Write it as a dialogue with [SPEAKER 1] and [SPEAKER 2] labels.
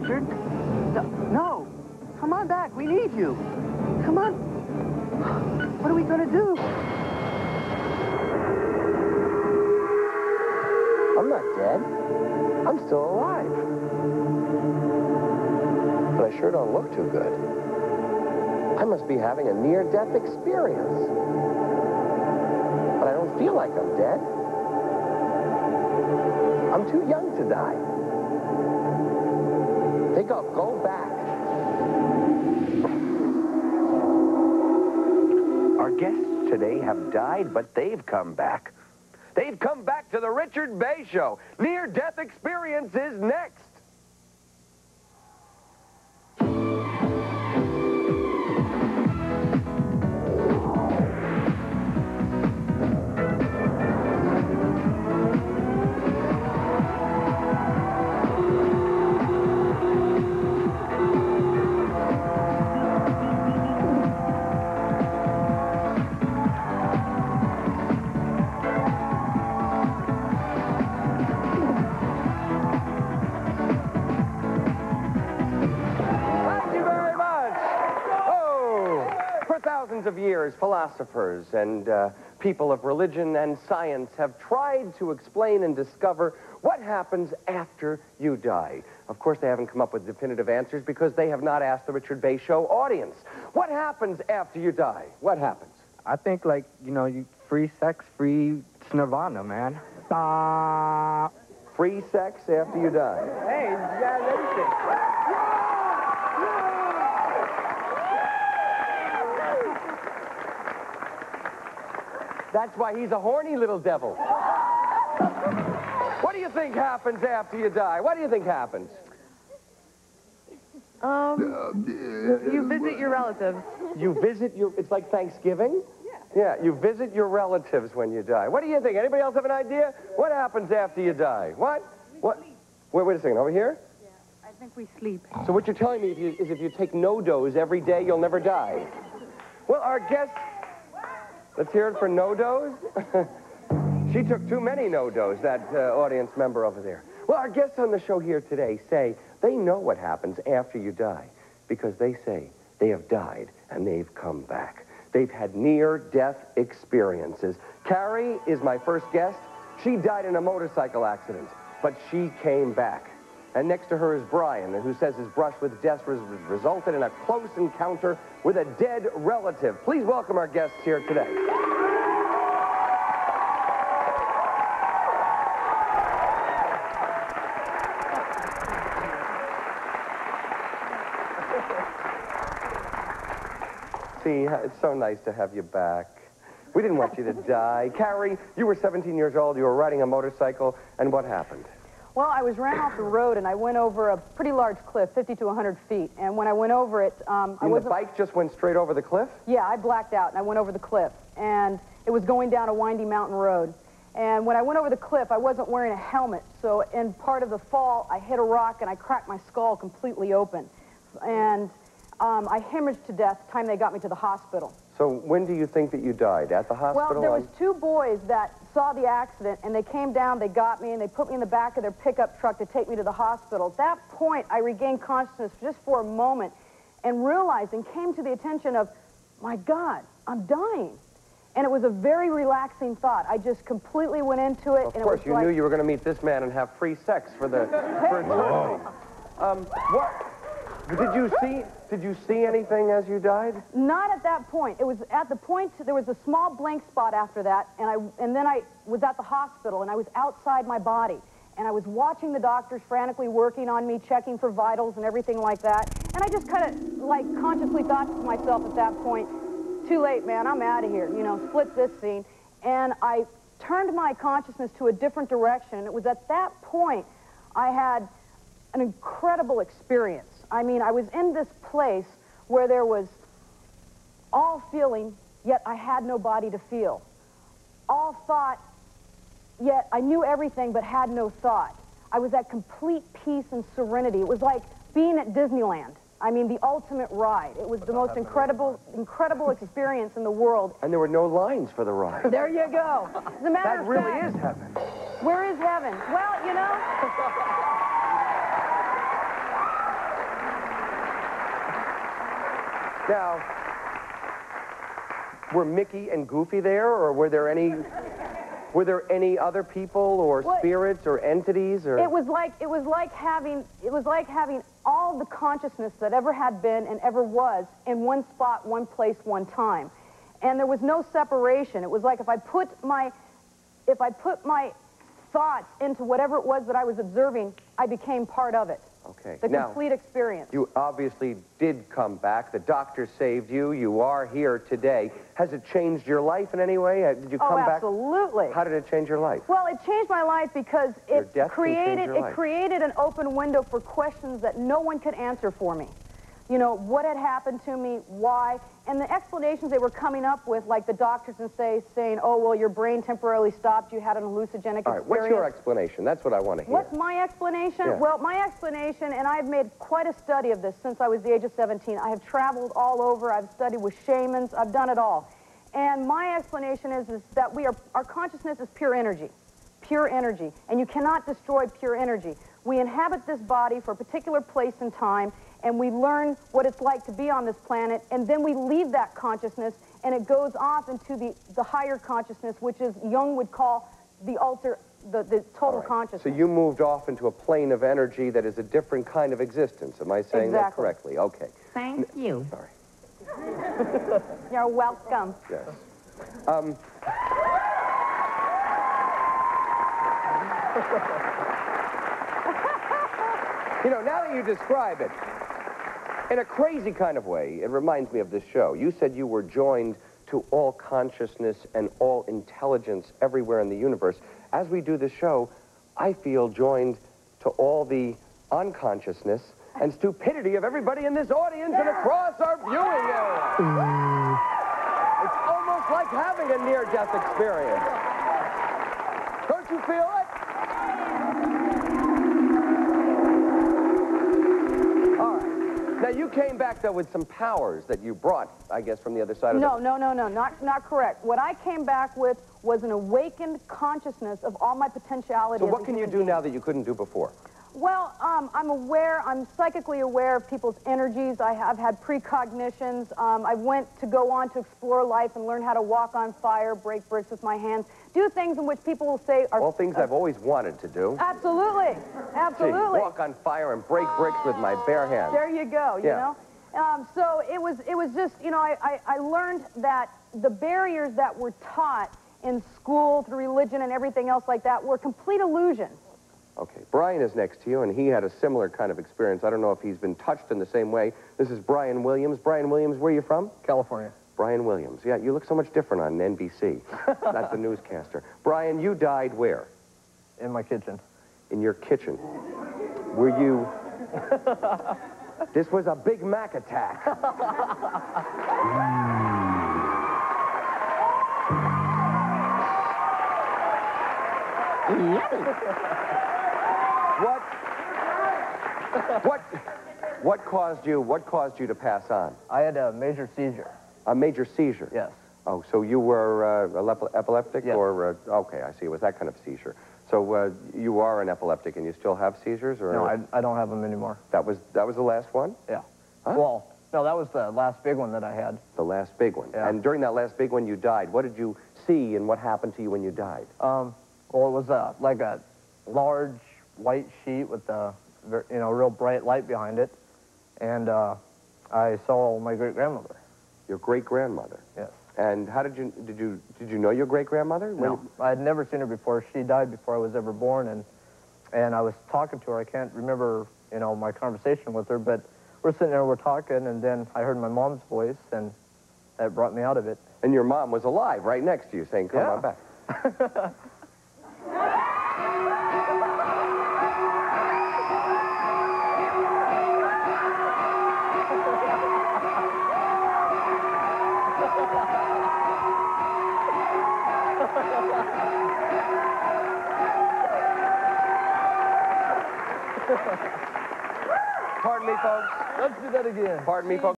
[SPEAKER 1] Richard. No. Come on back. We need you. Come on. What are we going to do?
[SPEAKER 2] I'm not dead. I'm still alive. But I sure don't look too good. I must be having a near-death experience. But I don't feel like I'm dead. I'm too young to die. Think I'll go back.
[SPEAKER 3] Our guests today have died, but they've come back. They've come back to the Richard Bay Show. Near-death experience is next. Of years, philosophers and people of religion and science have tried to explain and discover what happens after you die. Of course, they haven't come up with definitive answers because they have not asked the Richard Bay Show audience. What happens after you die? What happens?
[SPEAKER 4] I think, like, you know, free sex, free nirvana, man.
[SPEAKER 3] Free sex after you die.
[SPEAKER 4] Hey, you got everything.
[SPEAKER 3] That's why he's a horny little devil. What do you think happens after you die? What do you think happens?
[SPEAKER 5] You visit your relatives.
[SPEAKER 3] You visit your... It's like Thanksgiving? Yeah, you visit your relatives when you die. What do you think? Anybody else have an idea? What happens after you die? What? What? Wait a second. Over here?
[SPEAKER 5] Yeah, I think we sleep.
[SPEAKER 3] So what you're telling me is if you take no-dose every day, you'll never die. Well, our guest... Let's hear it for no-dose. She took too many no-dose, that audience member over there. Well, our guests on the show here today say they know what happens after you die because they say they have died and they've come back. They've had near-death experiences. Carrie is my first guest. She died in a motorcycle accident, but she came back. And next to her is Brian, who says his brush with death resulted in a close encounter with a dead relative. Please welcome our guests here today. See, it's so nice to have you back. We didn't want you to die. Carrie, you were 17 years old. You were riding a motorcycle, and what happened?
[SPEAKER 5] Well, I was ran off the road, and I went over a pretty large cliff, 50 to 100 feet. And when I went over it,
[SPEAKER 3] the bike just went straight over the cliff?
[SPEAKER 5] Yeah, I blacked out, and I went over the cliff. And it was going down a windy mountain road. And when I went over the cliff, I wasn't wearing a helmet. So in part of the fall, I hit a rock, and I cracked my skull completely open. And I hemorrhaged to death the time they got me to the hospital.
[SPEAKER 3] So when do you think that you died? At the hospital?
[SPEAKER 5] Well, there was two boys that saw the accident, and they came down, they got me, and they put me in the back of their pickup truck to take me to the hospital. At that point, I regained consciousness just for a moment and realized and came to the attention of, my God, I'm dying. And it was a very relaxing thought. I just completely went into it.
[SPEAKER 3] Of course, you knew you were going to meet this man and have free sex for eternity. Did you see anything as you died?
[SPEAKER 5] Not at that point. It was at the point, there was a small blank spot after that, and then I was at the hospital, and I was outside my body. And I was watching the doctors frantically working on me, checking for vitals and everything like that. And I just kind of, like, consciously thought to myself at that point, too late, man, I'm out of here, you know, split this scene. And I turned my consciousness to a different direction. And it was at that point I had an incredible experience. I mean, I was in this place where there was all feeling, yet I had no body to feel. All thought, yet I knew everything but had no thought. I was at complete peace and serenity. It was like being at Disneyland. I mean, the ultimate ride. It was the most incredible experience in the world.
[SPEAKER 3] And there were no lines for the ride.
[SPEAKER 5] There you go. As a matter of fact,
[SPEAKER 3] that really is heaven.
[SPEAKER 5] Where is heaven? Well, you know...
[SPEAKER 3] Now, were Mickey and Goofy there, or were there any other people or
[SPEAKER 5] Well,
[SPEAKER 3] spirits or entities or?
[SPEAKER 5] It was like having all the consciousness that ever had been and ever was in one spot, one place, one time, and there was no separation. It was like if I put my thoughts into whatever it was that I was observing, I became part of it.
[SPEAKER 3] Okay.
[SPEAKER 5] The
[SPEAKER 3] Now,
[SPEAKER 5] complete experience.
[SPEAKER 3] you obviously did come back. The doctor saved you. You are here today. Has it changed your life in any way? Did you come back?
[SPEAKER 5] Absolutely.
[SPEAKER 3] How did it change your life?
[SPEAKER 5] Well, it changed my life because
[SPEAKER 3] Your
[SPEAKER 5] it
[SPEAKER 3] death can change your life.
[SPEAKER 5] created an open window for questions that no one could answer for me. You know, what had happened to me, why, and the explanations they were coming up with, like the doctors saying, oh, well, your brain temporarily stopped, you had an hallucinogenic
[SPEAKER 3] All right,
[SPEAKER 5] experience.
[SPEAKER 3] what's your explanation? That's what I want to hear.
[SPEAKER 5] What's my explanation?
[SPEAKER 3] Yeah.
[SPEAKER 5] Well, my explanation, and I've made quite a study of this since I was the age of 17. I have traveled all over. I've studied with shamans. I've done it all. And my explanation is that our consciousness is pure energy. Pure energy. And you cannot destroy pure energy. We inhabit this body for a particular place and time, and we learn what it's like to be on this planet, and then we leave that consciousness, and it goes off into the higher consciousness, which is Jung would call the total
[SPEAKER 3] All right.
[SPEAKER 5] consciousness.
[SPEAKER 3] So you moved off into a plane of energy that is a different kind of existence. Am I saying that
[SPEAKER 5] Exactly.
[SPEAKER 3] correctly? Okay.
[SPEAKER 6] Thank you.
[SPEAKER 3] Sorry.
[SPEAKER 5] You're welcome.
[SPEAKER 3] Yes. You know, now that you describe it, in a crazy kind of way, it reminds me of this show. You said you were joined to all consciousness and all intelligence everywhere in the universe. As we do this show, I feel joined to all the unconsciousness and stupidity of everybody in this audience and across our viewing area. It's almost like having a near-death experience. Don't you feel it? All right. Now, you came back, though, with some powers that you brought, I guess, from the other side of the...
[SPEAKER 5] No, not correct. What I came back with was an awakened consciousness of all my potentiality.
[SPEAKER 3] So
[SPEAKER 5] as
[SPEAKER 3] what
[SPEAKER 5] a
[SPEAKER 3] can you
[SPEAKER 5] human
[SPEAKER 3] do
[SPEAKER 5] being.
[SPEAKER 3] now that you couldn't do before?
[SPEAKER 5] Well, I'm psychically aware of people's energies. I've had precognitions. I went to go on to explore life and learn how to walk on fire, break bricks with my hands, do things in which people will say are...
[SPEAKER 3] All things I've always wanted to do.
[SPEAKER 5] Absolutely, absolutely.
[SPEAKER 3] Gee, walk on fire and break bricks with my bare hands.
[SPEAKER 5] There you go, you
[SPEAKER 3] Yeah.
[SPEAKER 5] know? So it was just, you know, I learned that the barriers that were taught in school through religion and everything else like that were complete illusions.
[SPEAKER 3] Okay, Brian is next to you, and he had a similar kind of experience. I don't know if he's been touched in the same way. This is Brian Williams. Brian Williams, where are you from?
[SPEAKER 4] California.
[SPEAKER 3] Brian Williams. Yeah, you look so much different on NBC. That's the newscaster. Brian, you died where?
[SPEAKER 4] In my kitchen.
[SPEAKER 3] In your kitchen. Were you... This was a Big Mac attack. What caused you to pass on?
[SPEAKER 4] I had a major seizure.
[SPEAKER 3] A major seizure?
[SPEAKER 4] Yes.
[SPEAKER 3] Oh, so you were epileptic?
[SPEAKER 4] Yes.
[SPEAKER 3] Or, okay, I see. It was that kind of seizure. So you are an epileptic and you still have seizures? Or
[SPEAKER 4] No, I don't have them anymore.
[SPEAKER 3] That was the last one?
[SPEAKER 4] Yeah.
[SPEAKER 3] Huh?
[SPEAKER 4] Well, no, that was the last big one that I had.
[SPEAKER 3] The last big one.
[SPEAKER 4] Yeah.
[SPEAKER 3] And during that last big one, you died. What did you see and what happened to you when you died?
[SPEAKER 4] Well, it was like a large white sheet with a real bright light behind it, and I saw my great-grandmother.
[SPEAKER 3] Your great-grandmother?
[SPEAKER 4] Yes.
[SPEAKER 3] And how did you know your great-grandmother?
[SPEAKER 4] No, I had never seen her before. She died before I was ever born, and I was talking to her. I can't remember, my conversation with her, but we're sitting there, we're talking, and then I heard my mom's voice, and that brought me out of it.
[SPEAKER 3] And your mom was alive right next to you saying, come
[SPEAKER 4] Yeah.
[SPEAKER 3] on back. Pardon me, folks.
[SPEAKER 4] Let's do that again.
[SPEAKER 3] Pardon me, folks.